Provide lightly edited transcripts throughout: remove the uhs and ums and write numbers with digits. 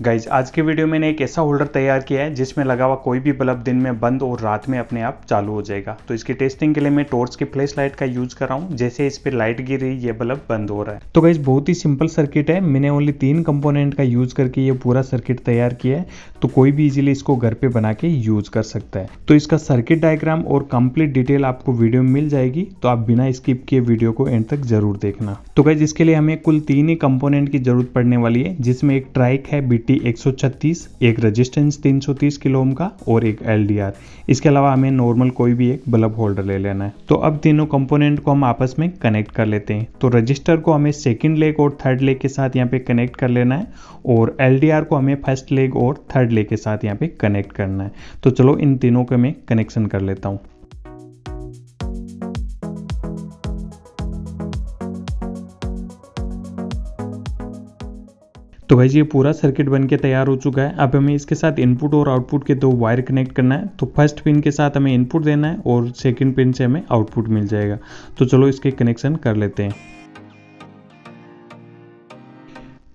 Guys आज की video में मैंने एक ऐसा होल्डर तैयार किया है जिसमें लगा हुआ कोई भी बल्ब दिन में बंद और रात में अपने आप चालू हो जाएगा। तो इसकी टेस्टिंग के लिए मैं टॉर्च की फ्लैश लाइट का यूज कर रहा हूँ। जैसे इस पे लाइट गिर रही ये बल्ब बंद हो रहा है। तो गाइज बहुत ही सिंपल सर्किट है। मैंने ओनली 3 कंपोनेंट का यूज करके ये पूरा सर्किट तैयार किया है। तो कोई भी इजीली इसको घर पे बना के यूज कर सकता है। तो इसका सर्किट डायग्राम और कंप्लीट डिटेल आपको वीडियो में मिल जाएगी। तो आप बिना स्किप किए वीडियो को एंड तक जरूर देखना। तो गाइज इसके लिए हमें कुल 3 ही कंपोनेंट की जरूरत पड़ने वाली है, जिसमें एक ट्राइक है BT 136, एक रेजिस्टेंस 330 किलो ओम का और एक LDR। इसके अलावा हमें नॉर्मल कोई भी एक बल्ब होल्डर ले लेना है। तो अब तीनों कंपोनेंट को हम आपस में कनेक्ट कर लेते हैं। तो रजिस्टर को हमें सेकंड लेग और थर्ड लेग के साथ यहाँ पे कनेक्ट कर लेना है और LDR को हमें फर्स्ट लेग और थर्ड लेग के साथ यहाँ पे कनेक्ट करना है। तो चलो इन तीनों को मैं कनेक्शन कर लेता हूँ। तो भाई ये पूरा सर्किट बन के तैयार हो चुका है। अब हमें इसके साथ इनपुट और आउटपुट के 2 वायर कनेक्ट करना है। तो फर्स्ट पिन के साथ हमें इनपुट देना है और सेकंड पिन से हमें आउटपुट मिल जाएगा। तो चलो इसके कनेक्शन कर लेते हैं।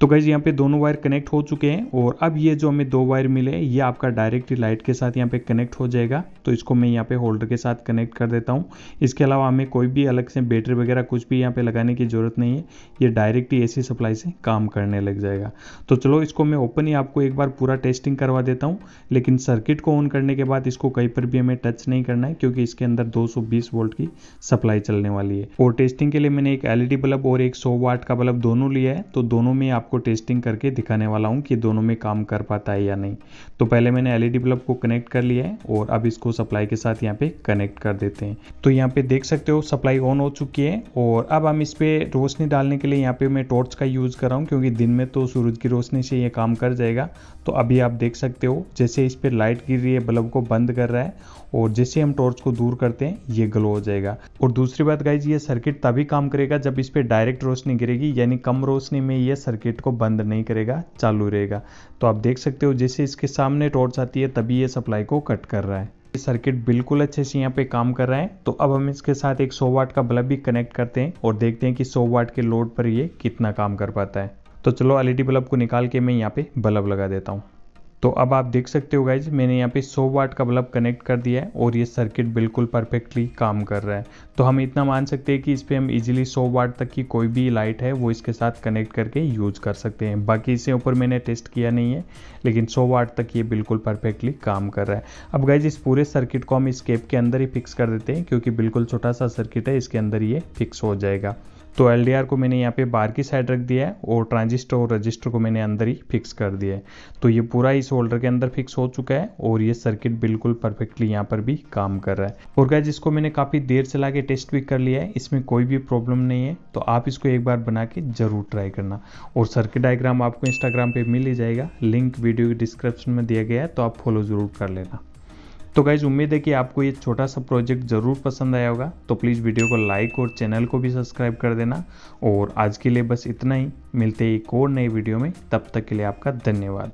तो गाइज यहाँ पे दोनों वायर कनेक्ट हो चुके हैं और अब ये जो हमें 2 वायर मिले हैं ये आपका डायरेक्ट लाइट के साथ यहाँ पे कनेक्ट हो जाएगा। तो इसको मैं यहाँ पे होल्डर के साथ कनेक्ट कर देता हूँ। इसके अलावा हमें कोई भी अलग से बैटरी वगैरह कुछ भी यहाँ पे लगाने की जरूरत नहीं है। ये डायरेक्ट ही AC सप्लाई से काम करने लग जाएगा। तो चलो इसको मैं ओपन ही आपको एक बार पूरा टेस्टिंग करवा देता हूँ। लेकिन सर्किट को ऑन करने के बाद इसको कहीं पर भी हमें टच नहीं करना है, क्योंकि इसके अंदर 220 वोल्ट की सप्लाई चलने वाली है। और टेस्टिंग के लिए मैंने एक LED बल्ब और एक 100 वाट का बल्ब दोनों लिया है। तो दोनों में आपको टेस्टिंग करके दिखाने वाला हूं कि दोनों में काम कर पाता है या नहीं। तो पहले मैंने LED बल्ब को कनेक्ट कर लिया है और अब इसको सप्लाई के साथ यहाँ पे कनेक्ट कर देते हैं। तो यहाँ पे देख सकते हो सप्लाई ऑन हो चुकी है और अब हम इस पे रोशनी डालने के लिए यहाँ पे मैं टॉर्च का यूज कर रहा हूँ, क्योंकि दिन में तो सूरज की रोशनी से ये काम कर जाएगा। तो अभी आप देख सकते हो जैसे इस पे लाइट गिर रही है बल्ब को बंद कर रहा है और जैसे हम टॉर्च को दूर करते हैं ये ग्लो हो जाएगा। और दूसरी बात गाइज, ये सर्किट तभी काम करेगा जब इस पे डायरेक्ट रोशनी गिरेगी, यानी कम रोशनी में ये सर्किट को बंद नहीं करेगा, चालू रहेगा। तो आप देख सकते हो जैसे इसके सामने टॉर्च आती है तभी ये सप्लाई को कट कर रहा है। ये सर्किट बिल्कुल अच्छे से यहाँ पे काम कर रहा है। तो अब हम इसके साथ एक 100 वाट का बल्ब भी कनेक्ट करते हैं और देखते हैं कि 100 वाट के लोड पर ये कितना काम कर पाता है। तो चलो LED बल्ब को निकाल के मैं यहाँ पे बल्ब लगा देता हूँ। तो अब आप देख सकते हो गाइज मैंने यहाँ पे 100 वाट का बल्ब कनेक्ट कर दिया है और ये सर्किट बिल्कुल परफेक्टली काम कर रहा है। तो हम इतना मान सकते हैं कि इस पे हम इजीली 100 वाट तक की कोई भी लाइट है वो इसके साथ कनेक्ट करके यूज कर सकते हैं। बाकी इससे ऊपर मैंने टेस्ट किया नहीं है, लेकिन 100 वाट तक ये बिल्कुल परफेक्टली काम कर रहा है। अब गाइज इस पूरे सर्किट को हम इस कैप के अंदर ही फिक्स कर देते हैं, क्योंकि बिल्कुल छोटा सा सर्किट है, इसके अंदर ये फिक्स हो जाएगा। तो LDR को मैंने यहाँ पे बाहर की साइड रख दिया है और ट्रांजिस्टर और रजिस्टर को मैंने अंदर ही फिक्स कर दिया है। तो ये पूरा इस होल्डर के अंदर फिक्स हो चुका है और ये सर्किट बिल्कुल परफेक्टली यहाँ पर भी काम कर रहा है। और गाइस इसको मैंने काफ़ी देर चला के टेस्ट भी कर लिया है, इसमें कोई भी प्रॉब्लम नहीं है। तो आप इसको एक बार बना के जरूर ट्राई करना। और सर्किट डायग्राम आपको इंस्टाग्राम पर मिल ही जाएगा, लिंक वीडियो के डिस्क्रिप्शन में दिया गया है, तो आप फॉलो ज़रूर कर लेना। तो गाइज उम्मीद है कि आपको ये छोटा सा प्रोजेक्ट ज़रूर पसंद आया होगा। तो प्लीज़ वीडियो को लाइक और चैनल को भी सब्सक्राइब कर देना। और आज के लिए बस इतना ही, मिलते हैं एक और नई वीडियो में, तब तक के लिए आपका धन्यवाद।